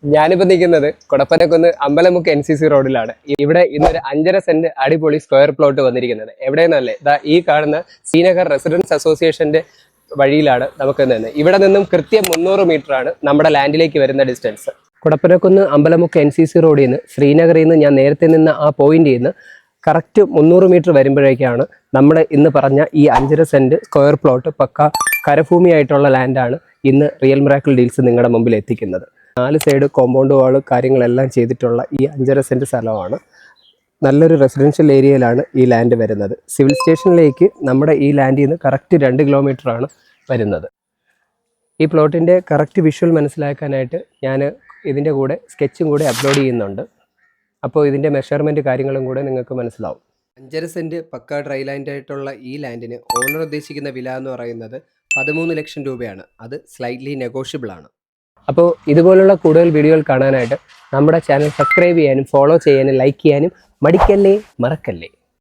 ഞാനിപ്പോൾ നിൽക്കുന്നത് കൊടപ്പനക്കുന്ന് അമ്പലമുക്ക് NCC റോഡിലാണ്. ഇവിടെ ഇന്നൊരു 5.5 സെന്റ് അടിപൊളി സ്ക്വയർ പ്ലോട്ട് വന്നിരിക്കുന്നത്. എവിടെയെന്നല്ലേ, ഈ കാണുന്ന ശ്രീനഗർ റെസിഡൻസ് അസോസിയേഷന്റെ വഴിയിലാണ് നമുക്ക് നിന്ന്. ഇവിടെ നിന്നും കൃത്യം 300 മീറ്റർ ആണ് നമ്മുടെ ലാൻഡിലേക്ക് വരുന്ന ഡിസ്റ്റൻസ്. കൊടപ്പനക്കുന്ന് അമ്പലമുക്ക് NCC റോഡിൽ നിന്ന് ശ്രീനഗറിൽ നിന്ന് ഞാൻ നേരത്തെ നിന്ന ആ പോയിന്റിൽ നിന്ന് കറക്റ്റ് 300 മീറ്റർ വരുമ്പോഴേക്കാണ് നമ്മൾ ഇന്ന് പറഞ്ഞ ഈ 5.5 സെന്റ് സ്ക്വയർ പ്ലോട്ട് പക്ക കരഭൂമിയായിട്ടുള്ള ലാൻഡാണ് ഇന്ന് റിയൽ മിറാക്കിൾ ഡീൽസ് നിങ്ങളുടെ മുമ്പിൽ എത്തിക്കുന്നത്. 4 സൈഡ് കോമ്പൗണ്ട് വാള് കാര്യങ്ങളെല്ലാം ചെയ്തിട്ടുള്ള ഈ 5.5 സെന്റ് സ്ഥലമാണ്. നല്ലൊരു റെസിഡൻഷ്യൽ ഏരിയയിലാണ് ഈ ലാൻഡ് വരുന്നത്. സിവിൽ സ്റ്റേഷനിലേക്ക് നമ്മുടെ ഈ ലാൻഡിൽ നിന്ന് കറക്റ്റ് 2 കിലോമീറ്റർ ആണ് വരുന്നത്. ഈ പ്ലോട്ടിൻ്റെ കറക്റ്റ് വിഷ്വൽ മനസ്സിലാക്കാനായിട്ട് ഞാൻ ഇതിൻ്റെ കൂടെ സ്കെച്ചും കൂടെ അപ്ലോഡ് ചെയ്യുന്നുണ്ട്. അപ്പോൾ ഇതിൻ്റെ മെഷർമെൻറ്റ് കാര്യങ്ങളും കൂടെ നിങ്ങൾക്ക് മനസ്സിലാവും. 5.5 സെന്റ് പക്ക ഡ്രൈ ലാൻഡ് ആയിട്ടുള്ള ഈ ലാൻഡിന് ഓണർ ഉദ്ദേശിക്കുന്ന വില എന്ന് പറയുന്നത് 13 ലക്ഷം രൂപയാണ്. അത് സ്ലൈറ്റ്ലി നെഗോഷ്യബിൾ ആണ്. അപ്പോൾ ഇതുപോലുള്ള കൂടുതൽ വീഡിയോകൾ കാണാനായിട്ട് നമ്മുടെ ചാനൽ സബ്സ്ക്രൈബ് ചെയ്യാനും ഫോളോ ചെയ്യാനും ലൈക്ക് ചെയ്യാനും മടിക്കല്ലേ, മറക്കല്ലേ.